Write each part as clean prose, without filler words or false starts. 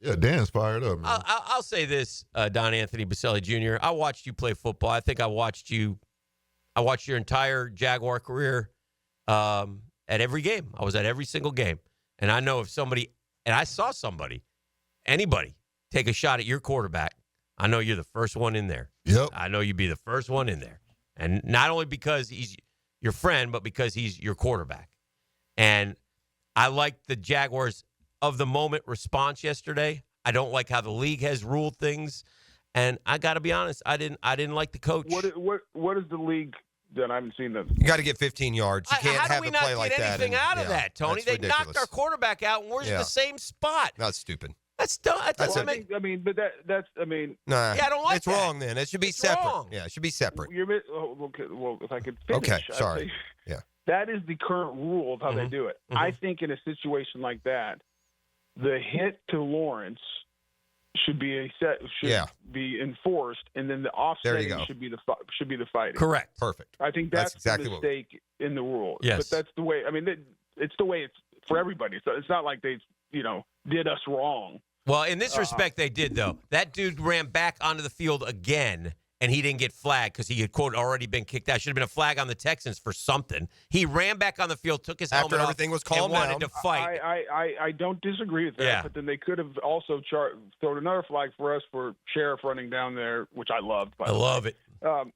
Yeah, Dan's fired up, man. I'll say this, Don Anthony Boselli Jr. I watched you play football. I think I watched your entire Jaguar career at every game. I was at every single game. And I know if somebody, and I saw anybody take a shot at your quarterback, I know you're the first one in there. Yep. I know you'd be the first one in there. And not only because he's your friend, but because he's your quarterback. And I like the Jaguars' of-the-moment response yesterday. I don't like how the league has ruled things. And I got to be honest, I didn't like the coach. What is the league that I haven't seen? You got to get 15 yards. You can't have a play like that. How do we not get anything out of that, Tony? They ridiculous. knocked our quarterback out, and we're in the same spot. That's stupid. That's dumb. I Nah, yeah, I don't like it's that. wrong. Then it should be separate. Wrong. Yeah, it should be separate. Okay, well, if I could finish. Okay, sorry. Yeah, that is the current rule of how they do it. I think in a situation like that, the hit to Lawrence should be be enforced, and then the offsetting should be the fighting. Correct. Perfect. I think that's exactly the mistake in the rule. Yes. But that's the way. I mean, it's the way it's for everybody. So it's not like they, did us wrong. Well, in this respect, they did, though. That dude ran back onto the field again, and he didn't get flagged because he had, quote, already been kicked out. Should have been a flag on the Texans for something. He ran back on the field, took his helmet after everything off, was calmed and down. wanted to fight. I don't disagree with that, but then they could have also thrown another flag for us for Sheriff running down there, which I loved. I love it. So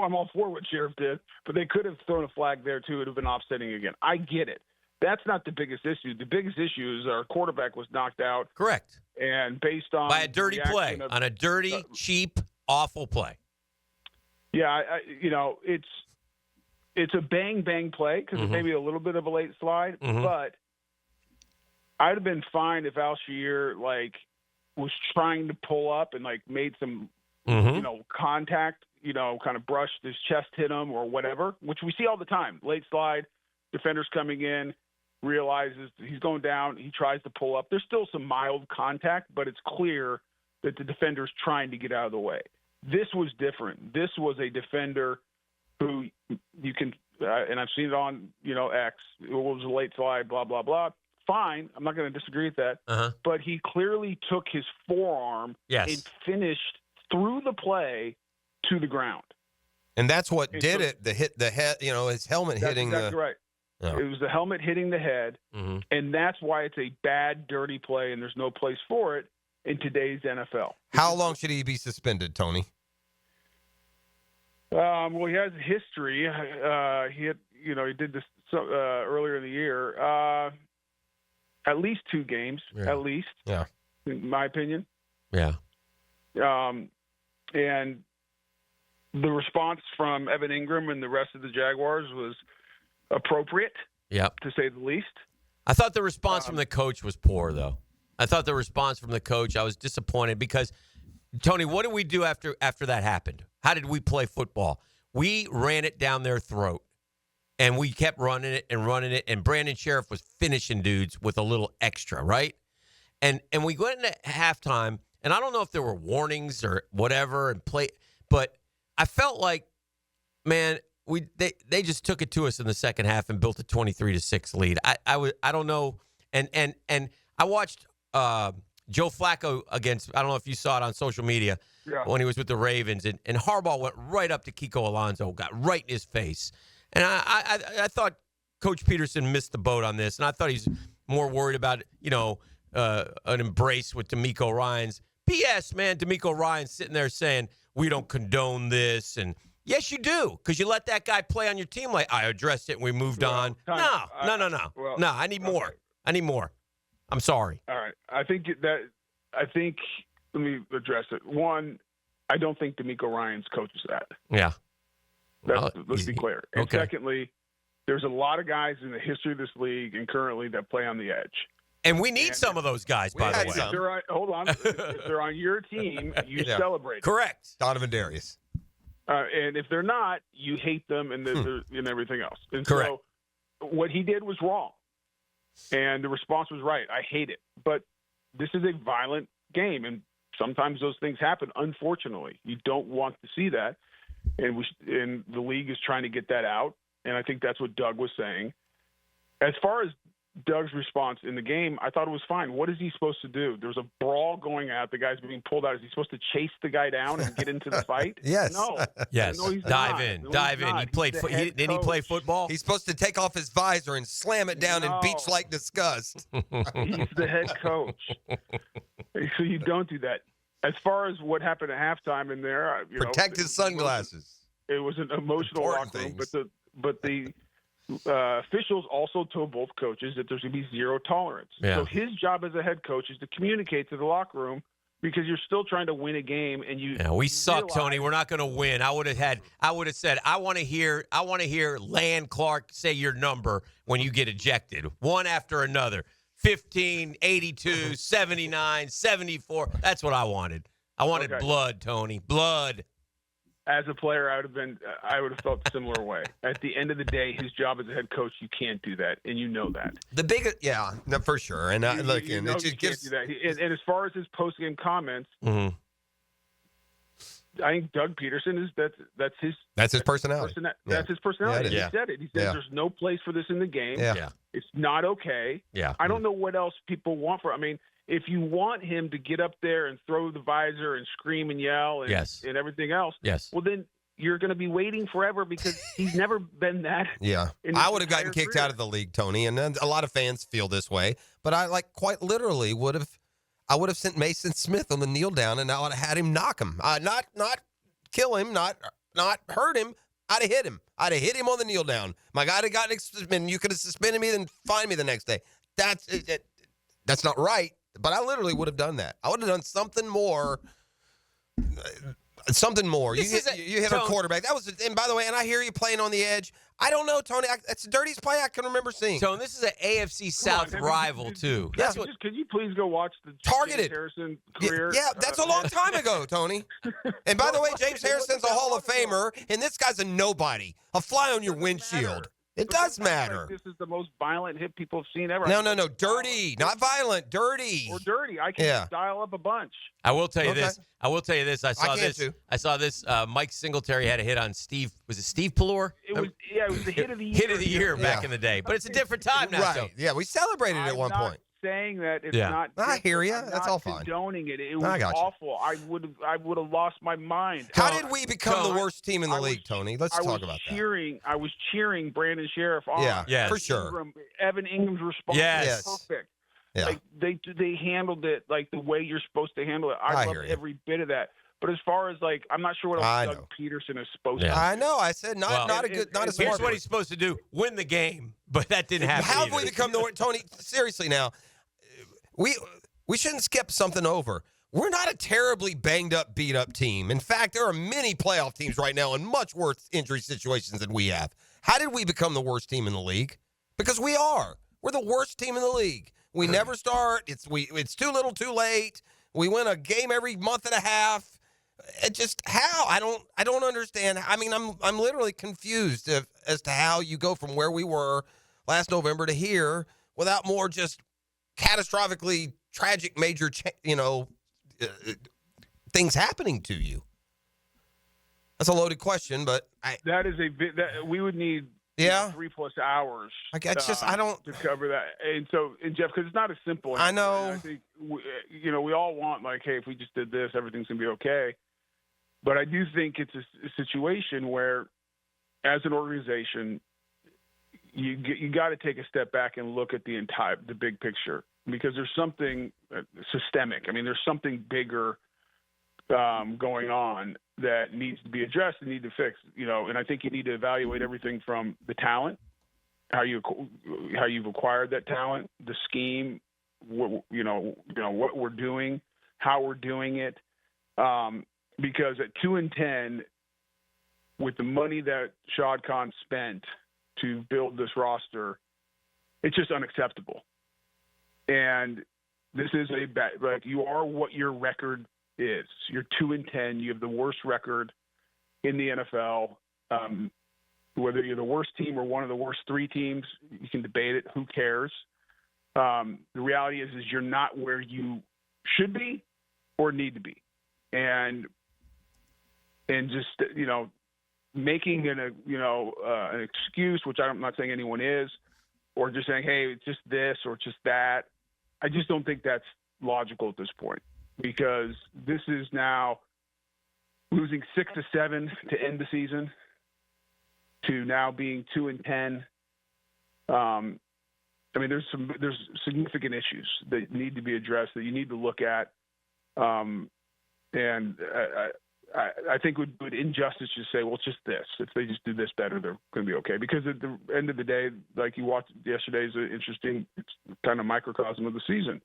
I'm all for what Sheriff did, but they could have thrown a flag there, too. It would have been offsetting again. I get it. That's not the biggest issue. The biggest issue is our quarterback was knocked out. Correct. And based on by a dirty play, on a dirty, cheap, awful play. Yeah, it's a bang play because it may be a little bit of a late slide, but I'd have been fine if Alshire was trying to pull up and made some contact, kind of brushed his chest, hit him or whatever, which we see all the time. Late slide, defender's coming in, realizes he's going down, he tries to pull up. There's still some mild contact, but it's clear that the defender's trying to get out of the way. This was different. This was a defender who you can, and I've seen it on, X, it was a late slide, blah, blah, blah. Fine. I'm not going to disagree with that. But he clearly took his forearm and finished through the play to the ground. And that's what did it. The head, his helmet hitting exactly right. Oh. It was the helmet hitting the head, and that's why it's a bad, dirty play, and there's no place for it in today's NFL. How long should he be suspended, Tony? Well, he has a history. He did this earlier in the year. At least 2 games, at least. Yeah. In my opinion. Yeah. And the response from Evan Ingram and the rest of the Jaguars was appropriate, to say the least. I thought the response from the coach was poor, though. I thought the response from the coach, I was disappointed because, Tony, what did we do after that happened? How did we play football? We ran it down their throat, and we kept running it, and Brandon Sheriff was finishing dudes with a little extra, right? And we went into halftime, and I don't know if there were warnings or whatever, but I felt like, man, they just took it to us in the second half and built a 23-6 lead. I don't know, and I watched Joe Flacco against, I don't know if you saw it on social media when he was with the Ravens, and Harbaugh went right up to Kiko Alonso, got right in his face, and I thought Coach Pederson missed the boat on this, and I thought he's more worried about an embrace with D'Amico Ryans. BS, man. D'Amico Ryans sitting there saying we don't condone this, and yes, you do, because you let that guy play on your team. Like, I addressed it and we moved on. No. Well, I need more. Okay. I need more. I'm sorry. All right. I think let me address it. One, I don't think D'Amico Ryans coaches that. Yeah. Let's be clear. And okay. Secondly, there's a lot of guys in the history of this league and currently that play on the edge. And we need some of those guys, by the way. Hold on. If they're on your team, you celebrate. Correct. Donovan Darius. And if they're not, you hate them and everything else. And correct. So what he did was wrong. And the response was right. I hate it. But this is a violent game, and sometimes those things happen, unfortunately. You don't want to see that. And the league is trying to get that out, and I think that's what Doug was saying. As far as Doug's response in the game, I thought it was fine. What is he supposed to do? There's a brawl going out. The guy's being pulled out. Is he supposed to chase the guy down and get into the fight? Yes. No. Yes. No, he's Dive not. in. No, Dive he's in. not. He played. He's the head Didn't he play coach. football? He's supposed to take off his visor and slam it down in No. beach-like disgust. He's the head coach. So you don't do that. As far as what happened at halftime in there, Protect his sunglasses. It was an emotional Important locker room, things. but the officials also told both coaches that there's going to be zero tolerance. Yeah. So his job as a head coach is to communicate to the locker room because you're still trying to win a game, and you. Yeah, we suck, realize- Tony. We're not going to win. I would have said, I want to hear Land Clark say your number when you get ejected, one after another. 15, 82, 79, 74. That's what I wanted. I wanted blood, Tony. Blood. As a player, I would have felt a similar way. At the end of the day, his job as a head coach, you can't do that, and you know that. The biggest, yeah, no, for sure. And look, you and know it you just can't gives. do that. And as far as his post-game comments, Mm-hmm. I think Doug Pederson that's his personality. That's his personality. Yeah, He said it. He said there's no place for this in the game. Yeah. It's not okay. Yeah. I don't know what else people want for. I mean, if you want him to get up there and throw the visor and scream and yell and, Yes. and everything else, Yes. well then you're going to be waiting forever because he's never been that. Yeah, in his I would have gotten entire kicked career. out of the league, Tony, and then a lot of fans feel this way. But I quite literally would have sent Mason Smith on the kneel down, and I would have had him knock him, not kill him, not hurt him. I'd have hit him. I'd have hit him on the kneel down. My guy had gotten suspended. You could have suspended me, then fined me the next day. That's not right. But I literally would have done that. I would have done something more. Something more. You hit a quarterback. That was, and by the way, and I hear you playing on the edge. I don't know, Tony. That's the dirtiest play I can remember seeing. Tony, this is an AFC South rival too. That's what. Could you please go watch the Targeted James Harrison career? Yeah, that's a long time ago, Tony. And by the way, James Harrison's a Hall of Famer, and this guy's a nobody, a fly on your windshield. It does matter. Like this is the most violent hit people have seen ever. No. Dirty, not violent. Dirty. Or dirty. I can dial up a bunch. I will tell you this. I I saw can this. too. I saw this. Mike Singletary had a hit on Steve. Was it Steve Pallor? It was the hit of the year. Hit of the year back in the day. But it's a different time now. Right. So. Yeah, we celebrated at one point. Saying that it's Yeah. not. I hear you. I'm That's not all fine. Condoning it. It was I got you. awful. I would have lost my mind. How did we become Tony, the worst team in the league, Tony? Let's talk about that. I was cheering Brandon Sheriff on. Yeah, Yes. for sure. Evan Ingram's response Yes. was perfect. Yeah. Like they handled it like the way you're supposed to handle it. I hear love you. every bit of that. But as far as I'm not sure what I else know. Doug Peterson is supposed to Yeah. do. I know. I said not a smart. Here's what he's supposed to do: win the game. But that didn't happen. How have either. we become the Tony? Seriously, now we shouldn't skip something over. We're not a terribly banged up, beat up team. In fact, there are many playoff teams right now in much worse injury situations than we have. How did we become the worst team in the league? Because we are. We're the worst team in the league. We never start. It's too little, too late. We win a game every month and a half. It just how I don't understand. I mean, I'm literally confused as to how you go from where we were last November to here without more just catastrophically tragic major things happening to you. That's a loaded question, but That is that we would need 3+ hours. I don't to cover that. And Jeff, because it's not as simple. I know. And I think we all want hey, if we just did this, everything's gonna be okay. But I do think it's a situation where, as an organization, you got to take a step back and look at the big picture, because there's something systemic. I mean, there's something bigger going on that needs to be addressed and need to fix. And I think you need to evaluate everything from the talent, how you've acquired that talent, the scheme, what we're doing, how we're doing it. Because at 2-10, with the money that Shad Khan spent to build this roster, it's just unacceptable. And this is you are what your record is. You're 2-10. You have the worst record in the NFL. Whether you're the worst team or one of the worst 3 teams, you can debate it. Who cares? The reality is you're not where you should be or need to be. And just making an excuse, which I'm not saying anyone is, or just saying, hey, it's just this or just that. I just don't think that's logical at this point, because this is now losing 6 to 7 to end the season to now being 2-10. I mean, there's significant issues that need to be addressed, that you need to look at. And I think it would injustice to say, well, it's just this. If they just do this better, they're going to be okay. Because at the end of the day, like you watched yesterday's interesting, it's kind of microcosm of the season.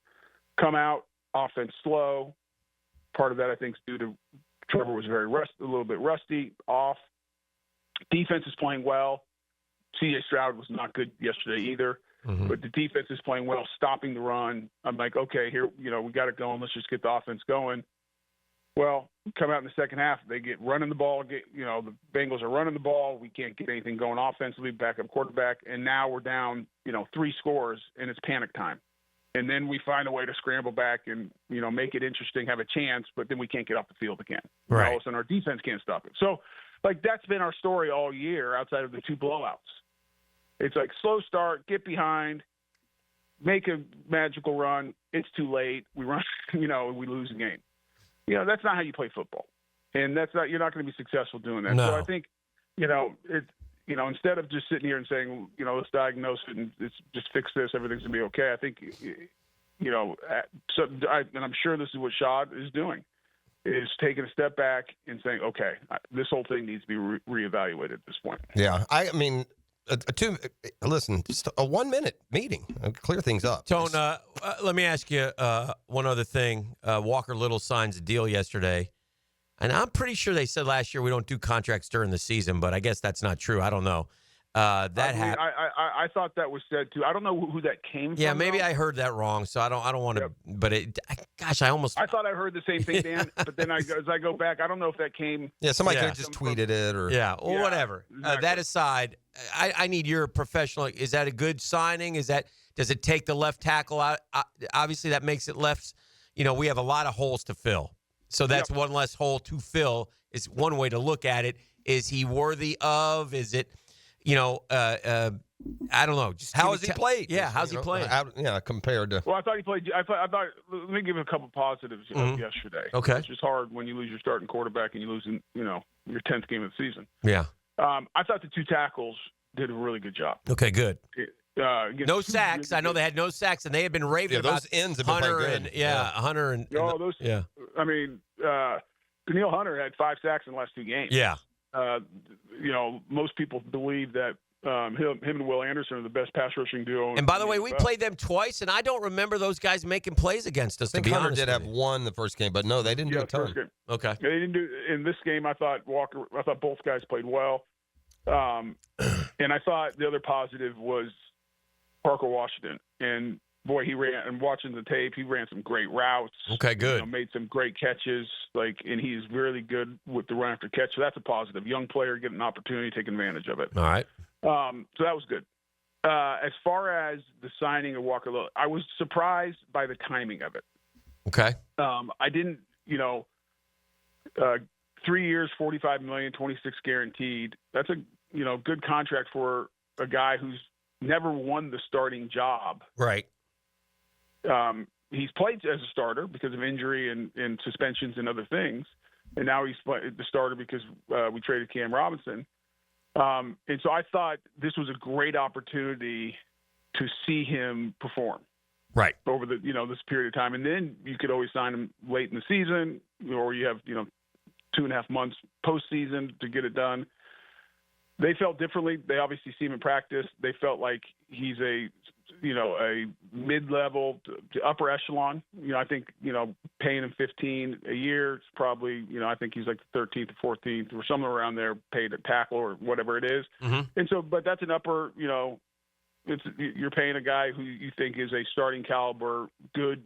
Come out, offense slow. Part of that, I think, is due to Trevor was a little bit rusty, off. Defense is playing well. C.J. Stroud was not good yesterday either. Mm-hmm. But the defense is playing well, stopping the run. I'm like, okay, here, we got it going. Let's just get the offense going. Well, come out in the second half, they get running the ball. The Bengals are running the ball. We can't get anything going offensively, backup quarterback. And now we're down, 3 scores, and it's panic time. And then we find a way to scramble back and, make it interesting, have a chance, but then we can't get off the field again. Right. All of a sudden our defense can't stop it. So, that's been our story all year outside of the 2 blowouts. It's like slow start, get behind, make a magical run. It's too late. We run, we lose the game. That's not how you play football. And you're not going to be successful doing that. No. So I think, instead of just sitting here and saying, let's diagnose it and just fix this, everything's going to be okay. I think, and I'm sure this is what Shad is doing, is taking a step back and saying, okay, this whole thing needs to be reevaluated at this point. Yeah. I mean, just a 1-minute meeting, clear things up. Tone, let me ask you one other thing. Walker Little signs a deal yesterday, and I'm pretty sure they said last year we don't do contracts during the season, but I guess that's not true. I don't know. I thought that was said too. I don't know who that came from. Yeah, maybe though. I heard that wrong, so I don't want to. Yep. But I thought I heard the same thing, Dan. But then as I go back, I don't know if that came. Yeah, somebody could have just tweeted it or. Yeah, or whatever. Exactly. That aside, I need your professional. Is that a good signing? Does it take the left tackle out? Obviously, that makes it left. We have a lot of holes to fill, so that's one less hole to fill. Is one way to look at it. Is he worthy of? Is it? I don't know. Just how has he played? Yeah, how's he playing? Compared to. Well, I thought he played. I thought. Let me give him a couple positives yesterday. Okay, it's just hard when you lose your starting quarterback and you lose in your 10th game of the season. Yeah. I thought the 2 tackles did a really good job. Okay, good. No sacks. I know they had no sacks, and they had been raving about those ends have been Hunter playing good. Hunter and those. Yeah. I mean, Daniil Hunter had 5 sacks in the last 2 games. Yeah. Most people believe that him and Will Anderson are the best pass rushing duo. And by the way, we played them twice, and I don't remember those guys making plays against us. I think Hunter did have 1 the first game, but no, they didn't do a ton. Okay. They didn't do in this game. I thought both guys played well, and I thought the other positive was Parker Washington. And boy, he ran. And watching the tape, he ran some great routes. Okay, good. Made some great catches. And he's really good with the run after catch. So that's a positive. Young player getting an opportunity, taking advantage of it. All right. So that was good. As far as the signing of Walker Little, I was surprised by the timing of it. Okay. I didn't, 3 years, $45 million, 26 guaranteed. That's a, good contract for a guy who's never won the starting job. Right. He's played as a starter because of injury and suspensions and other things. And now he's the starter because we traded Cam Robinson. And so I thought this was a great opportunity to see him perform. Right. Over the, this period of time. And then you could always sign him late in the season, or you have, 2.5 months postseason to get it done. They felt differently. They obviously see him in practice. They felt like he's a mid-level to upper echelon. I think, paying him $15 a year, it's probably, I think he's like the 13th or 14th or somewhere around there paid a tackle or whatever it is. Mm-hmm. And so, but that's an upper, you're paying a guy who you think is a starting caliber, good,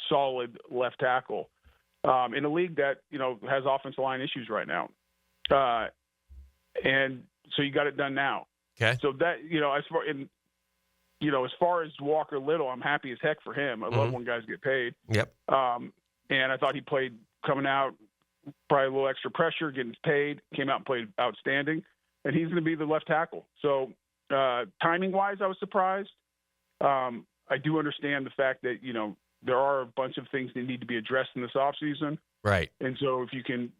solid left tackle in a league that, has offensive line issues right now. And so you got it done now. Okay. So that, as far as Walker Little, I'm happy as heck for him. I love when guys get paid. Yep. And I thought he played coming out, probably a little extra pressure, getting paid, came out and played outstanding. And he's going to be the left tackle. So timing-wise, I was surprised. I do understand the fact that, there are a bunch of things that need to be addressed in this offseason. Right. And so if you can,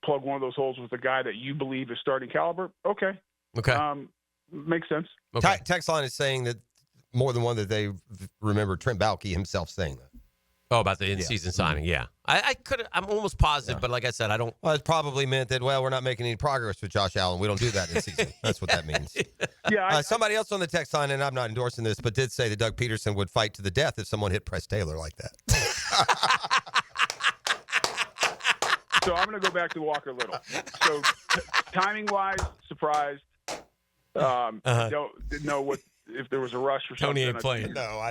plug one of those holes with a guy that you believe is starting caliber, okay. Makes sense. Okay. Text line is saying that more than one that they remember Trent Baalke himself saying that. Oh, about the in-season signing, yeah. I'm almost positive, but like I said, I don't. Well, it probably meant that, we're not making any progress with Josh Allen. We don't do that in season. That's what that means. Yeah. Somebody else on the text line, and I'm not endorsing this, but did say that Doug Pederson would fight to the death if someone hit Press Taylor like that. So I'm going to go back to Walker Little. So timing-wise, surprised. Didn't know if there was a rush or something. Tony ain't playing. No,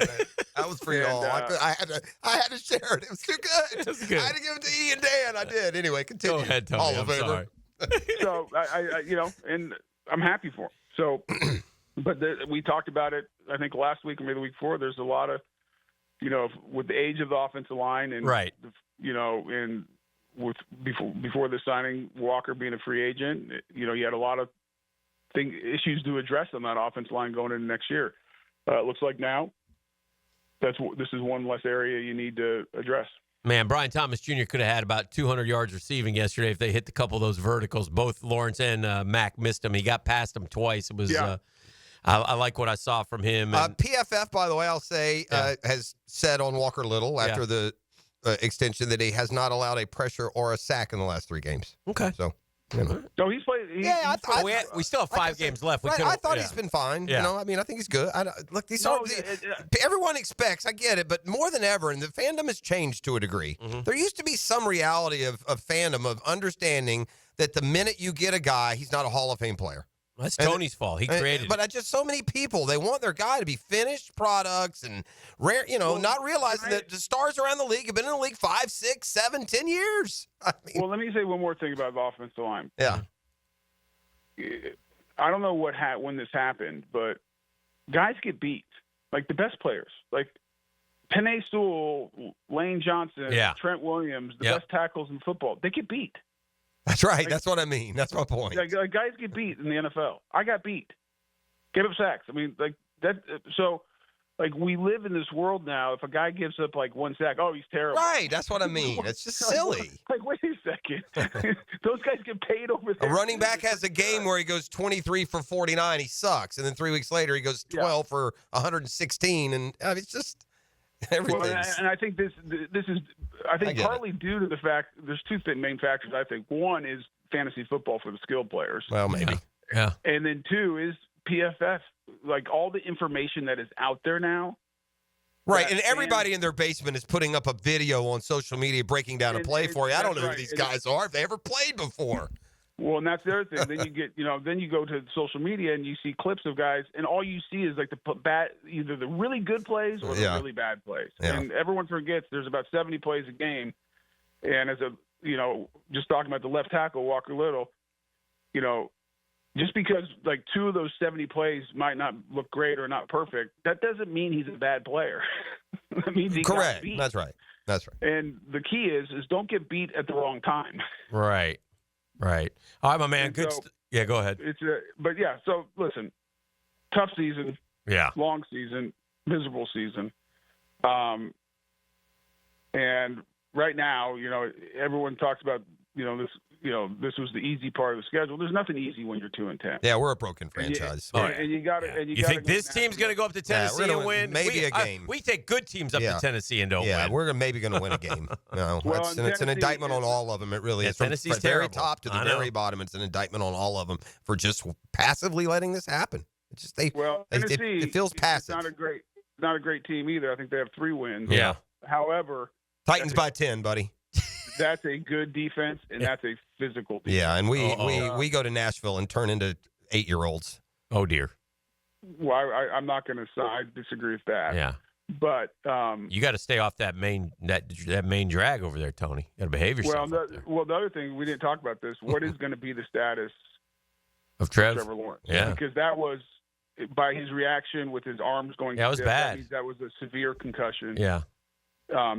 that was for y'all. I had to share it. It was too good. It was good. I had to give it to E and Dan. I did. Anyway, continue. Go ahead, Tony. Hall of I'm Famer. sorry. So and I'm happy for him. So, but we talked about it, I think last week or maybe the week before. There's a lot of, with the age of the offensive line and, right. And with before the signing, Walker being a free agent, you had a lot of issues to address on that offensive line going into next year. It looks like now this is one less area you need to address. Man, Brian Thomas Jr. could have had about 200 yards receiving yesterday if they hit a couple of those verticals. Both Lawrence and Mack missed him. He got past him twice. It was I like what I saw from him. And, PFF, by the way, I'll say, has said on Walker Little after the extension that he has not allowed a pressure or a sack in the last 3 games. Okay. So, No, he's played. we still have 5 games left. I thought he's been fine. Yeah. I think he's good. Look, everyone expects. I get it, but more than ever, and the fandom has changed to a degree. Mm-hmm. There used to be some reality of fandom of understanding that the minute you get a guy, he's not a Hall of Fame player. That's Tony's fault. He created it. But just so many people, they want their guy to be finished products and rare, not realizing that the stars around the league have been in the league 5, 6, 7, 10 years. Well, let me say one more thing about the offensive line. Yeah. I don't know when this happened, but guys get beat. Like the best players. Like Penei Sewell, Lane Johnson, Trent Williams, the best tackles in football, they get beat. That's right. That's what I mean. That's my point. Guys get beat in the NFL. I got beat. Give up sacks. I mean, like that. So, we live in this world now. If a guy gives up 1 sack, oh, he's terrible. Right. That's what I mean. It's just silly. Wait a second. Those guys get paid over there. A running back has a game where he goes 23 for 49. He sucks. And then 3 weeks later, he goes 12 for 116. And it's just everything. Well, and I think this is partly due to the fact there's 2 main factors. I think one is fantasy football for the skilled players. Well, maybe. Yeah. And then 2 is PFF. All the information that is out there now. Right, and everybody in their basement is putting up a video on social media breaking down a play for you. I don't know who these guys are if they ever played before. Well, and that's the other thing. Then you get, then you go to social media and you see clips of guys, and all you see is either the really good plays or the really bad plays. Yeah. And everyone forgets there's about 70 plays a game. And just talking about the left tackle, Walker Little, just because 2 of those 70 plays might not look great or not perfect, that doesn't mean he's a bad player. That means he got beat. That's right. And the key is don't get beat at the wrong time. Right. All right, my man. Good. Go ahead. So listen, tough season. Yeah. Long season, miserable season. And right now, everyone talks about, this was the easy part of the schedule. There's nothing easy when you're 2-10. Yeah, we're a broken franchise. And you got to. You think this team's going to go up to Tennessee and win? Maybe a game. We take good teams up to Tennessee and don't win. Yeah, we're maybe going to win a game. It's an indictment on all of them. It really is. From the very top to the very bottom, it's an indictment on all of them for just passively letting this happen. It's just Tennessee, it feels passive. It's not a great team either. I think they have 3 wins. Yeah. However, Titans by 10, buddy. That's a good defense, and that's a physical defense. Yeah, and we go to Nashville and turn into 8-year-olds. Oh, dear. Well, I'm not going to disagree with that. Yeah. But you got to stay off that main drag over there, Tony. You got to behave yourself. Well, the other thing, we didn't talk about this. What is going to be the status of Trevor Lawrence? Yeah. Because that was, by his reaction with his arms going that was stiff, bad. That was a severe concussion. Yeah.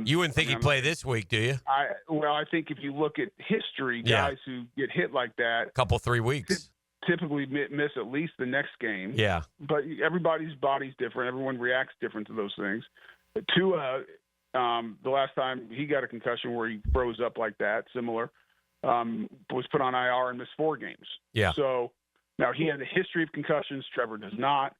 You wouldn't think he'd play this week, do you? I think if you look at history, guys who get hit like that, couple 3 weeks typically miss at least the next game. Yeah. But everybody's body's different. Everyone reacts different to those things. But Tua, the last time he got a concussion where he froze up like that, similar, was put on IR and missed 4 games. Yeah. So now he has a history of concussions. Trevor does not.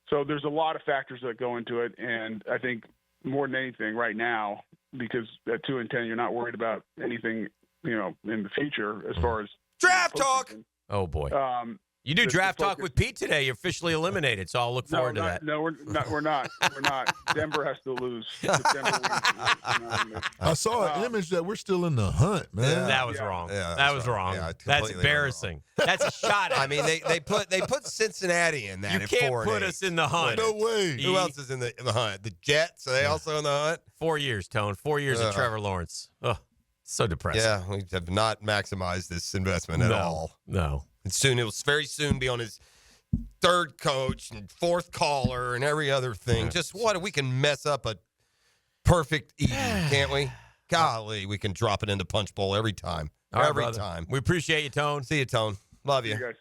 So there's a lot of factors that go into it. And I think more than anything right now, because at 2-10, you're not worried about anything, in the future as far as Draft talk. Oh, boy. You do draft talk with Pete today. You're officially eliminated, so I'll look forward to that. No, we're not. We're not. Denver has to lose. If Denver wins. I saw an image that we're still in the hunt, man. Yeah. That was wrong. Yeah, that was wrong. Yeah, that's completely embarrassing. That's a shot at I mean, they put Cincinnati in that. You at can't 4-8. put us in the hunt. No way. Who else is in the hunt? The Jets? Are they also in the hunt? 4 years, Tone. 4 years of Trevor Lawrence. Oh, so depressing. Yeah, we have not maximized this investment at all. No. And soon, it will very soon be on his 3rd coach and 4th caller and every other thing. Just we can mess up a perfect evening, can't we? Golly, we can drop it into Punch Bowl every time. All right, every brother. time. We appreciate you, Tone. See you, Tone. Love you. See you guys.